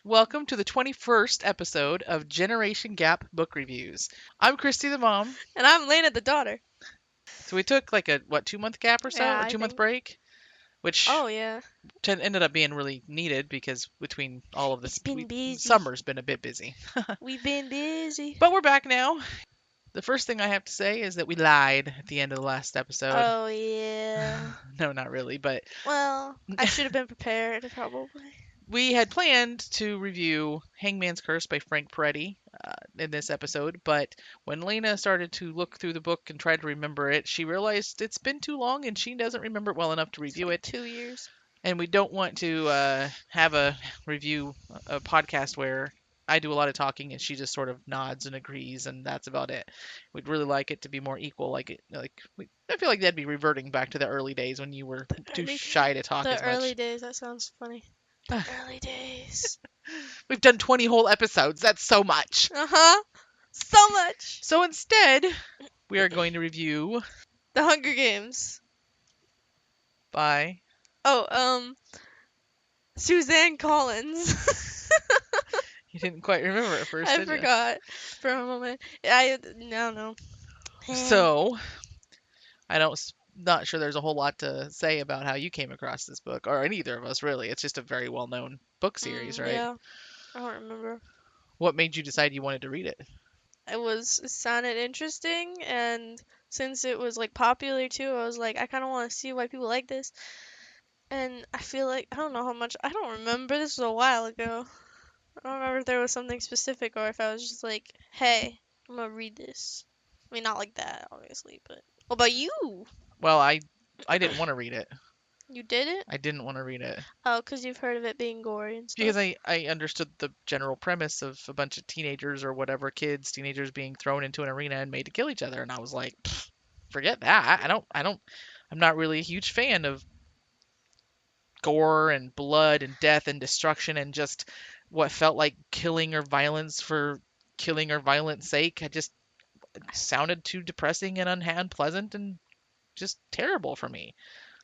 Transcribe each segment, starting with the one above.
Welcome to the 21st episode of Generation Gap Book Reviews. I'm Christy the mom. And I'm Lena the daughter. So we took like a, 2-month gap or so? Yeah, Or I 2-month think. break? Which Oh, yeah. ended up being really needed because between all of It's this, been busy. summer's been a bit busy. We've been busy. But we're back now. The first thing I have to say is that we lied at the end of the last episode. Oh, yeah. No, not really, but Well, I should have been prepared, probably. we had planned to review Hangman's Curse by Frank Peretti in this episode, but when Lena started to look through the book and try to remember it, she realized it's been too long and she doesn't remember it well enough to review it. 2 years. And we don't want to have a podcast where I do a lot of talking and she just sort of nods and agrees, and that's about it. We'd really like it to be more equal. I feel like that'd be reverting back to the early days when you were too shy to talk as The much. early days, that sounds funny. The early days. We've done 20 whole episodes. That's so much. Uh-huh. So much. So instead, we are going to review The Hunger Games. by Suzanne Collins. You didn't quite remember at first, I did you? forgot for a moment. I don't know. So, not sure there's a whole lot to say about how you came across this book, or either of us really. It's just a very well-known book series, right? Yeah. I don't remember. What made you decide you wanted to read it? It sounded interesting, and since it was like popular too, I was like, I kind of want to see why people like this. And I feel like I don't know how much. I don't remember. This was a while ago. I don't remember if there was something specific or if I was just like, hey, I'm gonna read this. I mean, not like that, obviously, but what about you? Well, I didn't want to read it. You did it? I didn't want to read it Oh, 'cause you've heard of it being gory and stuff. because I understood the general premise of a bunch of teenagers or whatever teenagers being thrown into an arena and made to kill each other, and I was like, forget that. I'm not really a huge fan of gore and blood and death and destruction and just what felt like killing or violence for killing or violence sake. It sounded too depressing and unpleasant and just terrible for me.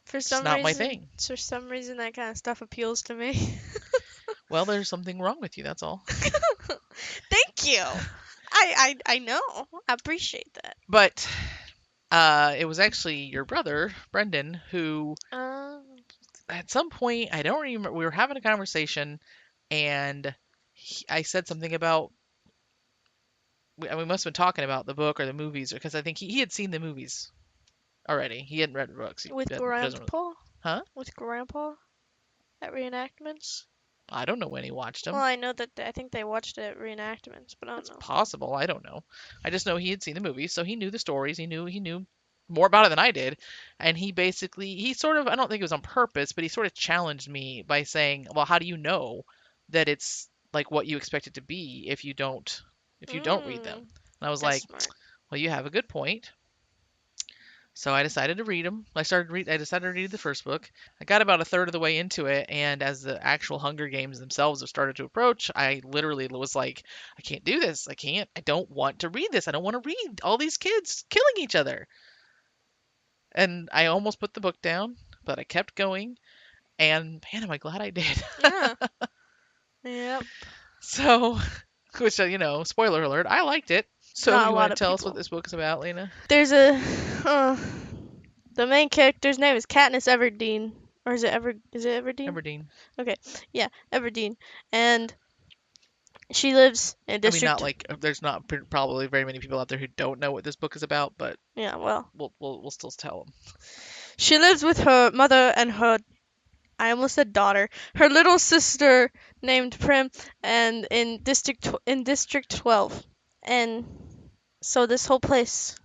For It's some not my reason, thing. for some reason, that kind of stuff appeals to me. Well, there's something wrong with you, that's all. Thank you. I know. I appreciate that. But it was actually your brother, Brendan, who at some point, I don't remember, we were having a conversation and I said something about, we must have been talking about the book or the movies, because I think he had seen the movies already. He hadn't read the books. With doesn't- Grandpa? Huh? With Grandpa? At reenactments? I don't know when he watched them. Well, I know that I think they watched it at reenactments, but I don't It's know. possible. I don't know. I just know he had seen the movies, so he knew the stories. He knew more about it than I did. And he sort of, I don't think it was on purpose, but he sort of challenged me by saying, "Well, how do you know that it's like what you expect it to be if you don't read them?" And I was like, Smart. "Well, you have a good point." So I decided to read them. I decided to read the first book. I got about a third of the way into it, and as the actual Hunger Games themselves have started to approach, I literally was like, I can't do this. I can't. I don't want to read this. I don't want to read all these kids killing each other. And I almost put the book down, but I kept going, and man, am I glad I did. Yeah. Yep. So, which, spoiler alert, I liked it. So Not a you lot want to of tell us people. what this book is about, Lena? There's the main character's name is Katniss Everdeen, or is it Everdeen? Everdeen. Okay, yeah, Everdeen, and she lives in a district. I mean, not like there's not probably very many people out there who don't know what this book is about, but yeah, well, we'll still tell them. She lives with her mother and I almost said daughter, her little sister named Prim, and in District 12, and so this whole place.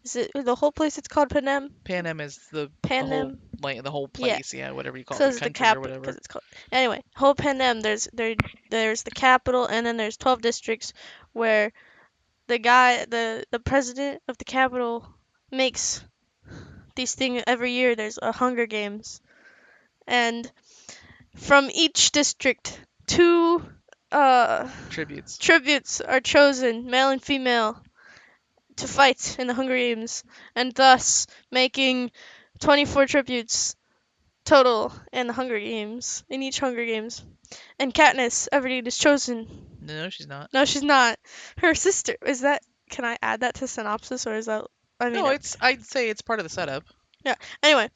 Is it the whole place? It's called Panem. Panem is the Panem. the whole place, yeah, whatever you call it, Because the the country or capital. whatever. Because it's called. Anyway, whole Panem. There's the capital, and then there's 12 districts where the president of the capital makes these things every year. There's a Hunger Games, and from each district, two tributes are chosen, male and female, to fight in the Hunger Games, and thus making 24 tributes total in the Hunger Games, in each Hunger Games. And Katniss Everdeen is chosen. No, she's not. No, she's not. Her sister is that. Can I add that to synopsis or is that? I mean, No, I'd say it's part of the setup. yeah. Anyway,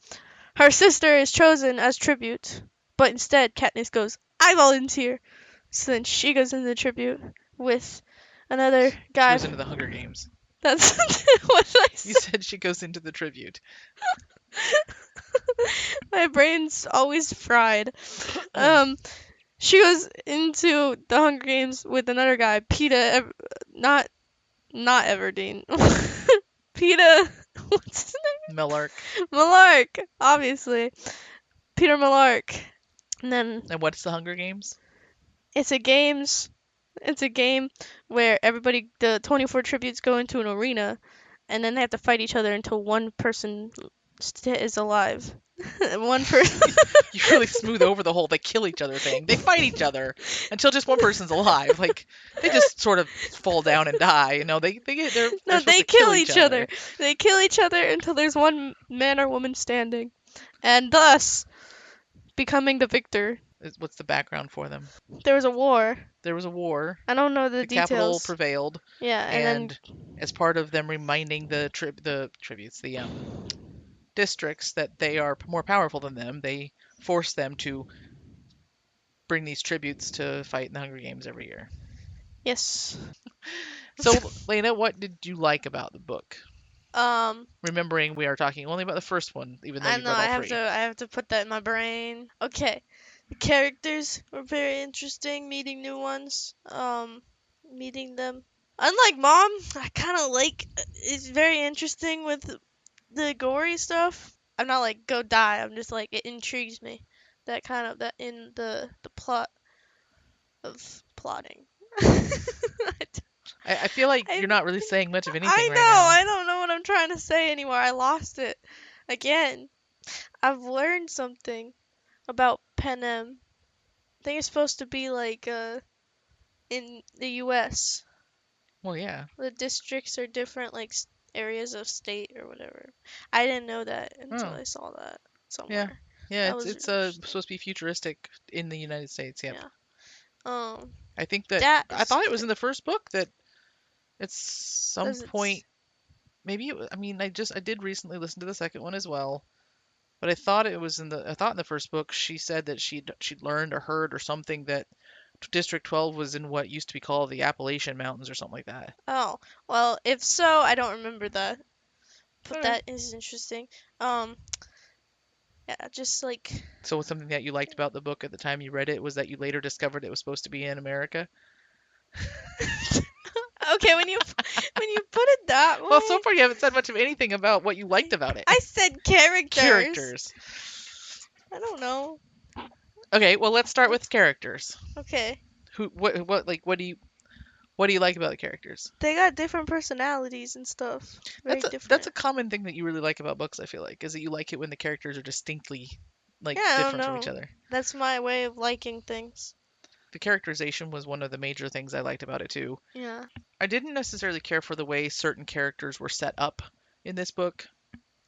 her sister is chosen as tribute, but instead Katniss goes, "I volunteer." So then she goes into the tribute with another She guy. goes into the Hunger Games. That's what I You said. said she goes into the tribute. My brain's always fried. Um, she goes into the Hunger Games with another guy, not Everdeen. Peter, what's his Millark. name? Malark, obviously. Peter Malark. And then And what's the Hunger Games? it's a games. It's a game where the 24 tributes go into an arena, and then they have to fight each other until one person is alive. One person. You really smooth over the whole they kill each other thing. They fight each other until just one person's alive. Like they just sort of fall down and die. You know, they're No, supposed they to kill kill each each other. other. They kill each other until there's one man or woman standing, and thus becoming the victor. What's the background for them? There was a war. There was a war. I don't know the The capital details. prevailed, Yeah, and then and as part of them reminding the tributes, the districts that they are more powerful than them, they force them to bring these tributes to fight in the Hunger Games every year. yes. So, Lena, what did you like about the book? um, Remembering we are talking only about the first one, even though I you've know read I all have three. to put that in my brain. Okay, the characters were very interesting. Meeting new ones. Meeting them. Unlike Mom, I kind of like. It's very interesting with the gory stuff. I'm not like go die. I'm just like it intrigues me. That kind of that in the plot of plotting. I feel like I you're not really saying much of anything I right know. now. I don't know what I'm trying to say anymore. I lost it again. I've learned something about Panem. I think it's supposed to be like in the U.S. Well, yeah. The districts are different, like areas of state or whatever. I didn't know that until Oh, I saw that yeah. somewhere. Yeah, That it's was it's interesting. supposed to be futuristic in the United States. Yep. Yeah. Um, I think that that I is thought it was good. in the first book that at some Does it? point maybe I mean I did recently listen to the second one as well, but I thought in the first book she said that she'd learned or heard or something that District 12 was in what used to be called the Appalachian Mountains or something like that. Oh, well, if so, I don't remember that. But Okay. that is interesting. Um, yeah, just like So something that you liked about the book at the time you read it was that you later discovered it was supposed to be in America? okay, when you put it that Well, so way, far you haven't said much of anything about what you liked about it. I said characters. Characters. I don't know. Okay, well let's start with What's characters. okay? What do you like about the characters? They got different personalities and stuff. Very That's different. a common thing that you really like about books, I feel like, is that you like it when the characters are distinctly like Yeah, I don't different from each know. other. That's my way of liking things. The characterization was one of the major things I liked about it too. Yeah. I didn't necessarily care for the way certain characters were set up in this book,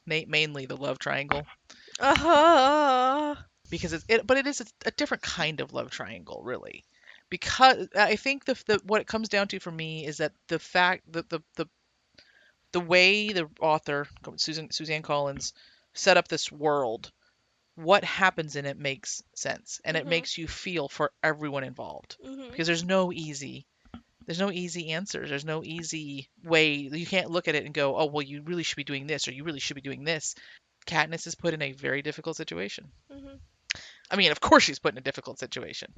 mainly the love triangle, Uh, because but it is a different kind of love triangle, really. Because I think the what it comes down to for me is that the fact that the way the author Suzanne Collins set up this world, what happens in it makes sense, and it mhm. makes you feel for everyone involved, Mhm. because there's no easy answers. There's no easy way. You can't look at it and go, oh, well, you really should be doing this or you really should be doing this. Katniss is put in a very difficult situation. Mhm. I mean, of course she's put in a difficult situation.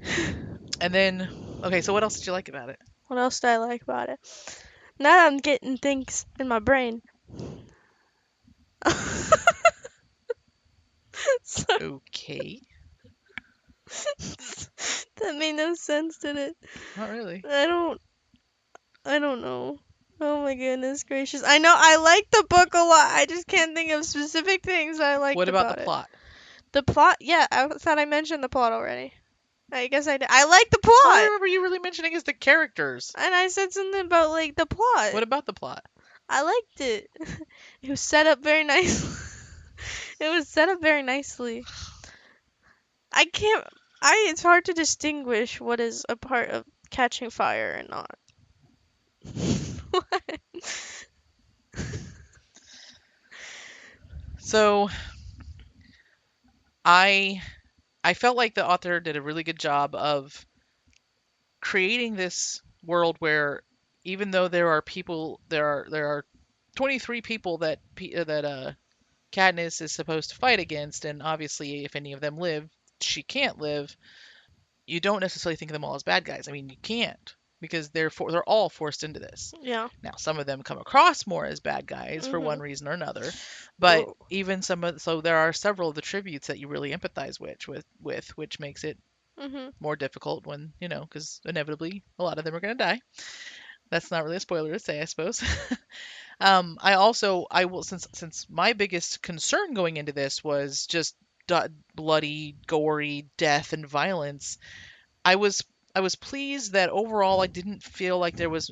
And then, okay, so what else did you like about it? What else do I like about it? Now I'm getting things in my brain. Sorry. Okay, That made no sense, did it? not really. I don't. I don't know. Oh my goodness gracious. I know I like the book a lot. I just can't think of specific things I liked What about the about it. plot? The plot? Yeah, I thought I mentioned the plot already. I guess I did. I like the All I plot. remember you really mentioning is the characters. And I said something about like the plot. What about the plot? I liked it. It was set up very nice. It was set up very nicely. I can't. I It's hard to distinguish what is a part of catching fire and not. What? So I I felt like the author did a really good job of creating this world where even though there are 23 people that Katniss is supposed to fight against, and obviously if any of them live, she can't live. You don't necessarily think of them all as bad guys. I mean, you can't because they're all forced into this. Yeah. Now, some of them come across more as bad guys for one Mhm. reason or another, but Oh. even so there are several of the tributes that you really empathize with which makes it Mhm. more difficult when, because inevitably a lot of them are going to die. That's not really a spoiler to say, I suppose. I will since my biggest concern going into this was just bloody, gory death and violence. I was I was pleased that overall I didn't feel like there was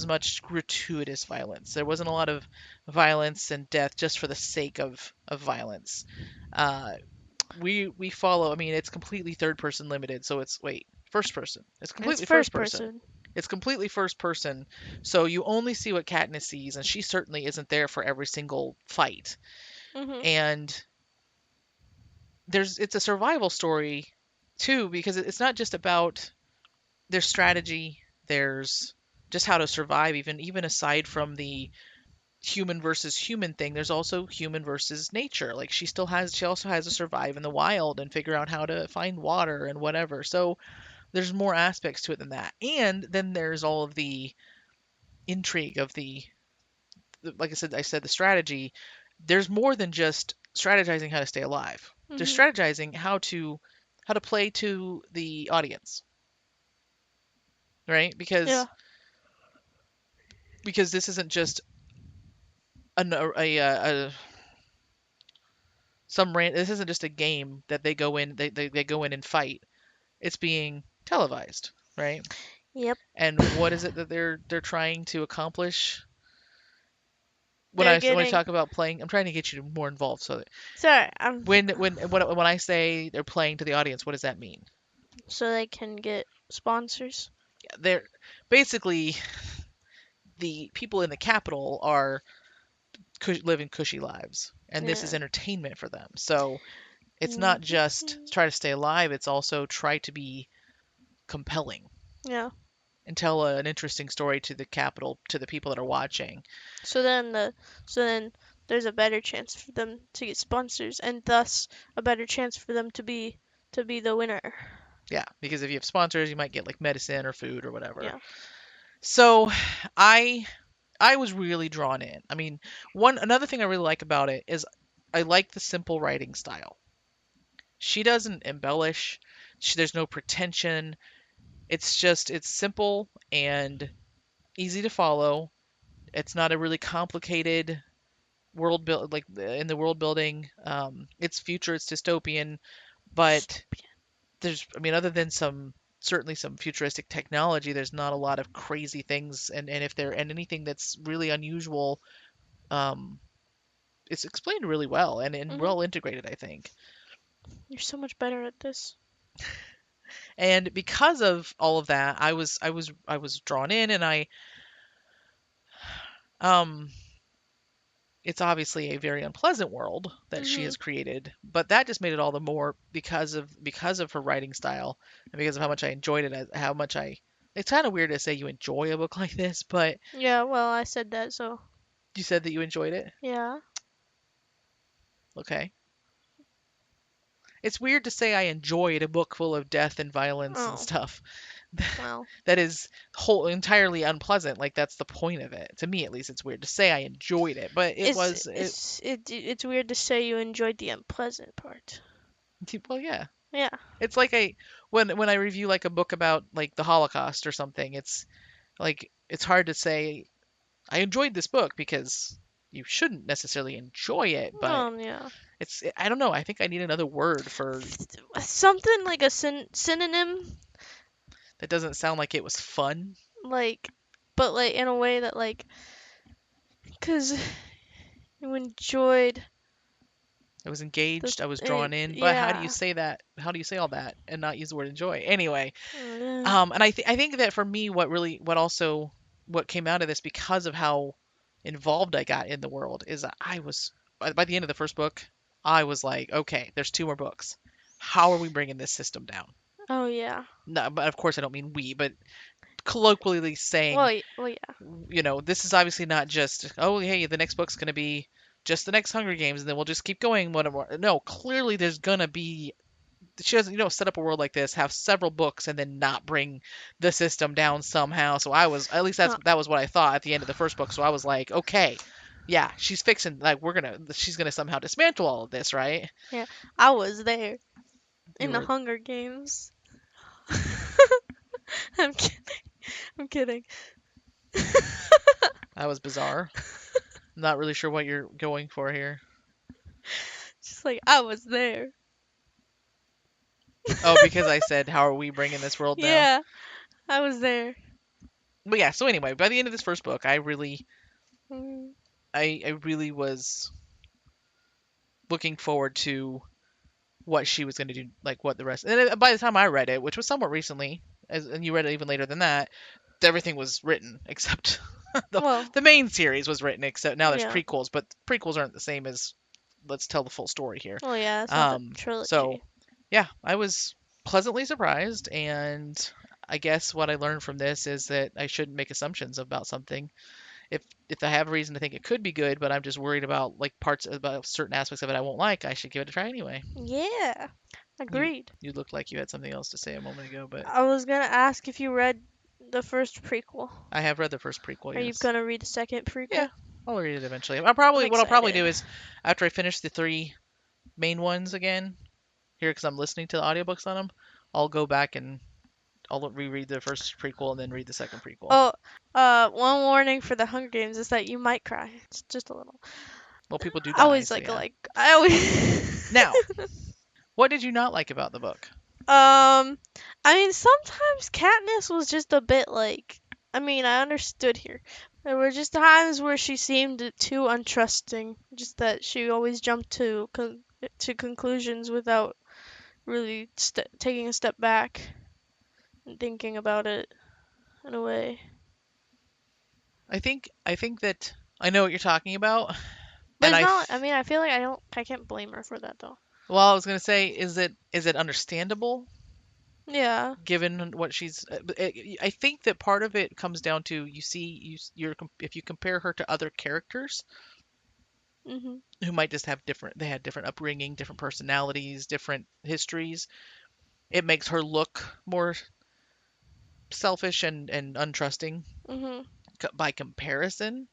much gratuitous violence. There wasn't a lot of violence and death just for the sake of violence. Uh, we follow. I mean, it's completely third person limited, so it's wait first person. It's It's completely first first person. person. It's completely first person, so you only see what Katniss sees, and she certainly isn't there for every single fight. Mhm. And it's a survival story too, because it's not just about their strategy. There's just how to survive, even aside from the human versus human thing. There's also human versus nature. Like she also has to survive in the wild and figure out how to find water and whatever. So there's more aspects to it than that. And then there's all of the intrigue of like I said the strategy. There's more than just strategizing how to stay alive. There's Mhm. strategizing how to play to the audience, right? Yeah. Because this isn't just a this isn't just a game that they go in and fight. It's being televised, right? Yep. And what is it that they're trying to accomplish? When They're I getting. talk about playing, I'm trying to get you more involved. So Sorry. when I say they're playing to the audience, what does that mean? So they can get sponsors. They're basically the people in the capital are living cushy lives, and this is Yeah. entertainment for them. So it's not Mhm. just try to stay alive; it's also try to be compelling Yeah. and tell an interesting story to the people that are watching. So then there's a better chance for them to get sponsors, and thus a better chance for them to be the winner. Yeah, because if you have sponsors, you might get like medicine or food or whatever. Yeah. So I I was really drawn in. I mean, one another thing I really like about it is I like the simple writing style. She doesn't embellish. There's no pretension. It's simple and easy to follow. It's not a really complicated world build like in the world building. It's future, it's dystopian, but I mean, other than certainly some futuristic technology, there's not a lot of crazy things, and if there and anything that's really unusual, um, it's explained really well and Mhm. well integrated, I think. You're so much better at this. And because of all of that, I was drawn in, and um, it's obviously a very unpleasant world that she Mhm. has created, but that just made it all the more because of her writing style and because of how much I enjoyed it, how much I. It's kind of weird to say you enjoy a book like this, but Yeah. Well, I said that, so you said that you enjoyed it. yeah. Okay. It's weird to say I enjoyed a book full of death and violence and Oh. stuff. Well. That is whole entirely unpleasant. Like that's the point of it. To me at least it's weird to say I enjoyed it, but It's weird to say you enjoyed the unpleasant part. well yeah. Yeah. It's like when I review like a book about like the Holocaust or something, it's like it's hard to say I enjoyed this book because you shouldn't necessarily enjoy it, but Yeah. I don't know, I think I need another word for Something like a synonym, that doesn't sound like it was fun. like, but like in a way that like, cause you enjoyed. I was engaged, I was drawn in, but how do you Yeah. say that? How do you say all that and not use the word enjoy? Anyway, Yeah. and I think that for me, what came out of this because of how involved I got in the world is that I was by the end of the first book, I was like, okay, there's two more books. How are we bringing this system down? Oh yeah. No, but of course I don't mean we, but colloquially saying, Well yeah. this is obviously not just, oh hey, the next book's gonna be just the next Hunger Games, and then we'll just keep going. Whatever. No, clearly there's gonna be she doesn't set up a world like this, have several books, and then not bring the system down somehow. So I was at least Uh, that was what I thought at the end of the first book. So I was like, okay, yeah, she's fixing like she's gonna somehow dismantle all of this, right? yeah. I was there You in the were Hunger Games. I'm kidding. I'm kidding. that was bizarre. Not really sure what you're going for here. Just like I was there. Oh, because I said, how are we bringing this world down? Yeah, I was there. But yeah, so anyway, by the end of this first book, Mm, I really was looking forward to what she was going to do, like what the rest. And by the time I read it, which was somewhat recently, and you read it even later than that, everything was written except the well, the main series was written. Except now there's yeah. prequels, but prequels aren't the same as let's tell the full story here. Well, yeah, it's not the So trilogy. yeah, I was pleasantly surprised, and I guess what I learned from this is that I shouldn't make assumptions about something. If I have a reason to think it could be good, but I'm just worried about like parts about certain aspects of it I won't like, I should give it a try anyway. Yeah, You agreed. you looked like you had something else to say a moment ago, but I was gonna ask if you read the first prequel. I have read the first prequel, Are you yes. gonna read the second Yeah, prequel? I'll read it eventually. I'm What I'll probably do excited. is after I finish the three main ones again here because I'm listening to the audiobooks on them, I'll go back and I'll reread the first prequel and then read the second prequel. Oh, one warning for the Hunger Games is that you might cry. It's just a little. Well, people do I die, always so yeah. I always Now, what did you not like about the book? I mean sometimes Katniss was just a bit like I mean, I understood here. There were just times where she seemed too untrusting, just that she always jumped to conclusions without really taking a step back and thinking about it in a way. I think that I know what you're talking about, But and it's not. I mean, I feel like I can't blame her for that though. well, I was gonna say, is it understandable Yeah. given what she's? I think that part of it comes down to if you compare her to other characters Mhm. who might just have they had different upbringing, different personalities, different histories. It makes her look more selfish and untrusting Mhm. by comparison.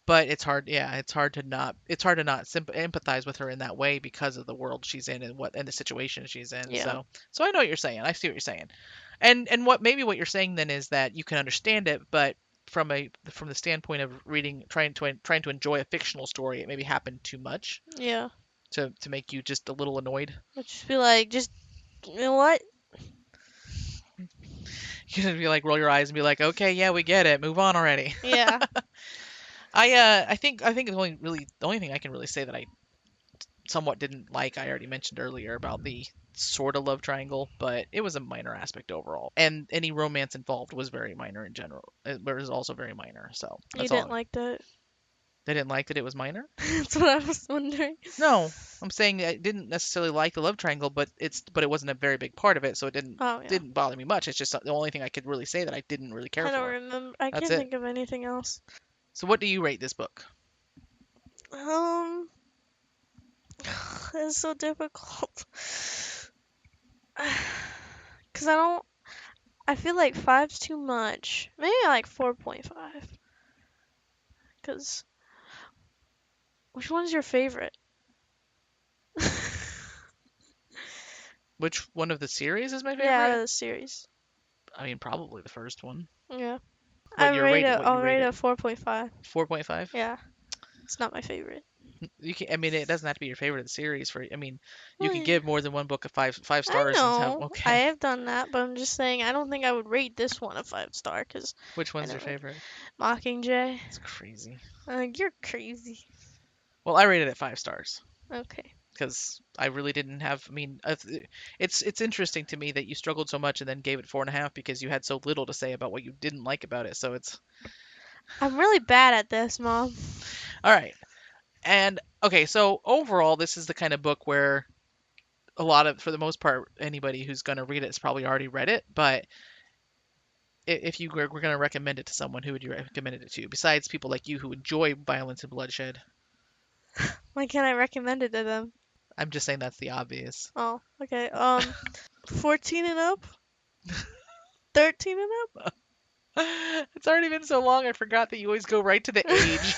But it's hard to not empathize with her in that way because of the world she's in and the situation she's in. Yeah. So I know what you're saying. I see what you're saying. And what you're saying then is that you can understand it, but from the standpoint of reading trying to enjoy a fictional story, it maybe happened too much Yeah. to make you just a little annoyed. I'd just be like, just you know what? You can be like roll your eyes and be like, okay, yeah, we get it, move on already. Yeah. I think the only thing I can really say that I somewhat didn't like, I already mentioned earlier about the sort of love triangle, but it was a minor aspect overall. And any romance involved was very minor in general. It was also very minor. So You that's didn't all. like that. They didn't like that it was minor? That's what I was wondering. No. I'm saying I didn't necessarily like the love triangle, but it wasn't a very big part of it, so it didn't Oh yeah. didn't bother me much. It's just the only thing I could really say that I didn't really care I don't for. remember. I That's can't it. think of anything else. So what do you rate this book? Um, it's so difficult. Cause I don't. I feel like five's too much. Maybe like 4.5. Cause which one's your favorite? Which one of the series is my Yeah, out favorite? of the series. I mean, probably the first one. Yeah. What I'll you rate rate it? it a 4.5. 4.5? Yeah. It's not my favorite. You can. I mean, it doesn't have to be your favorite of the series. I mean, you Well, can yeah. give more than one book a five I stars and have know. I okay. have done that, but I'm just saying I don't think I would rate this one a 5 star because Which I one's your never. favorite? Mockingjay. It's crazy. You're crazy. Well, I rated it 5 stars. Okay. because I really didn't have. I mean, it's interesting to me that you struggled so much and then gave it 4.5 because you had so little to say about what you didn't like about it. So it's I'm really bad at this, Mom. all right. And okay, so overall, this is the kind of book where a lot of, for the most part, anybody who's going to read it has probably already read it. But if you were going to recommend it to someone, who would you recommend it to? Besides people like you who enjoy violence and bloodshed. Why can't I recommend it to them? I'm just saying that's the obvious. Oh, okay. 14 and up? 13 and up? It's already been so long, I forgot that you always go right to the age.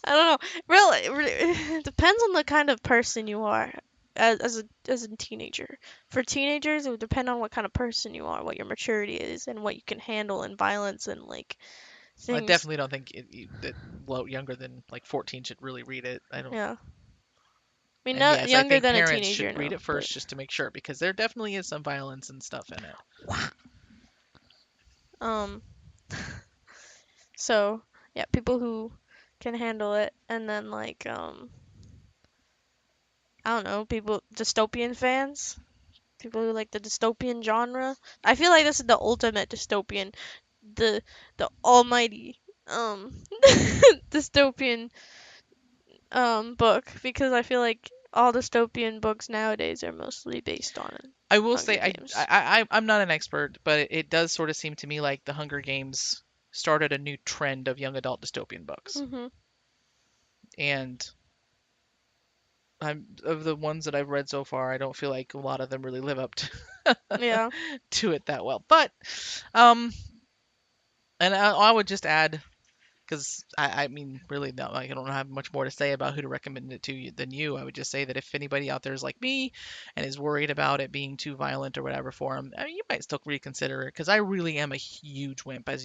I don't know. Really, it depends on the kind of person you are as a teenager. For teenagers, it would depend on what kind of person you are, what your maturity is, and what you can handle in violence and like I things. definitely don't think that younger than like 14 should really read it. I don't. Yeah. I mean, And not yes, I younger think than a parents teenager, should read no, it but first just to make sure because there definitely is some violence and stuff in it. um so yeah, people who can handle it and then like I don't know, people dystopian fans, people who like the dystopian genre. I feel like this is the ultimate dystopian, the almighty dystopian book because I feel like all dystopian books nowadays are mostly based on I will Hunger say Games. I'm not an expert, but it does sort of seem to me like the Hunger Games started a new trend of young adult dystopian books. Mhm. And I'm of the ones that I've read so far, I don't feel like a lot of them really live up to, Yeah. to it that well. But um and I would just add because I mean, really, no, like, I don't have much more to say about who to recommend it to you than you. I would just say that if anybody out there is like me and is worried about it being too violent or whatever for them, I mean, you might still reconsider it because I really am a huge wimp, as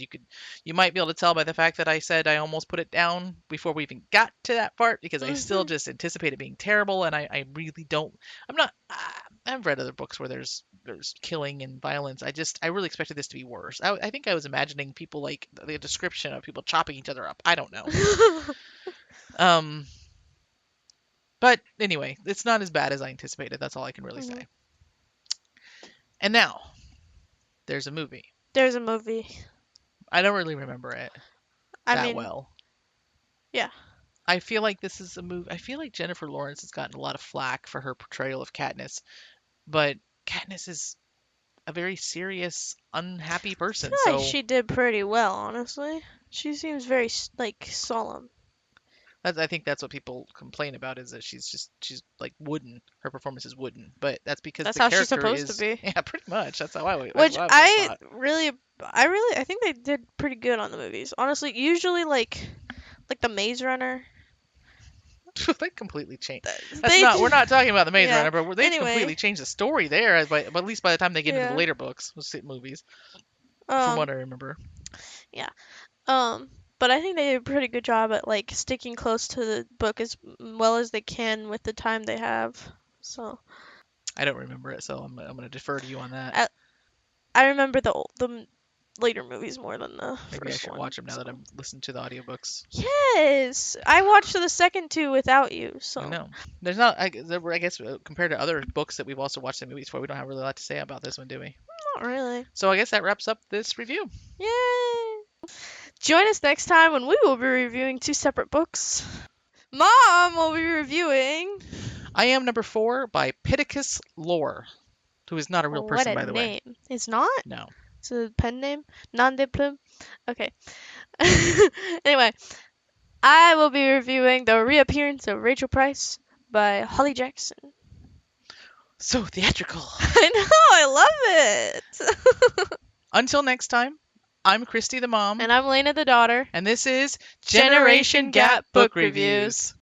you might be able to tell by the fact that I said I almost put it down before we even got to that part because I still Mhm. just anticipate it being terrible, and I really don't. I'm not. I've read other books where there's killing and violence. I really expected this to be worse. I think I was imagining people like the description of people chopping each other up. I don't know. Um, but anyway, it's not as bad as I anticipated. That's all I can really Mhm. say. And now there's a movie. There's a movie. I don't really remember it I that mean, well. yeah. I feel like this is a movie. I feel like Jennifer Lawrence has gotten a lot of flack for her portrayal of Katniss, but Katniss is a very serious, unhappy I feel person. like So she did pretty well, honestly. She seems very like solemn. I think that's what people complain about is that she's like wooden. Her performance is wooden, but that's because That's the how she's character supposed to is be. yeah, pretty much. That's Which what I've always thought. I think they did pretty good on the movies. Honestly, usually like the Maze Runner, They completely changed. That's they not. We're not talking about the Maze yeah. Runner, but they've completely Anyway, changed the story there. But at least by the time they get into the yeah. later books, movies, from what Um I remember. yeah. Um but I think they did a pretty good job at like sticking close to the book as well as they can with the time they have. So, I don't remember it, so I'm gonna defer to you on that. I, I remember the later movies more than the Maybe I first should one. watch them now that So, I'm listening to the audiobooks. yes, I watched the second two without you. I So, know. There's not. I guess compared to other books that we've also watched the movies for, we don't have really a lot to say about this one, do we? not really. So I guess that wraps up this review. Yay! Join us next time when we will be reviewing two separate books. Mom will be reviewing. I Am Number 4 by Pittacus Lore, who is not a real Oh, what person, a by the way. name. It's not? No. It's a pen name? Non de plume? Okay. Anyway, I will be reviewing The Reappearance of Rachel Price by Holly Jackson. So theatrical. I know, I love it. Until next time, I'm Christy the mom, And I'm Lena the daughter. and this is Generation Generation Gap Gap Book Book Reviews. Reviews.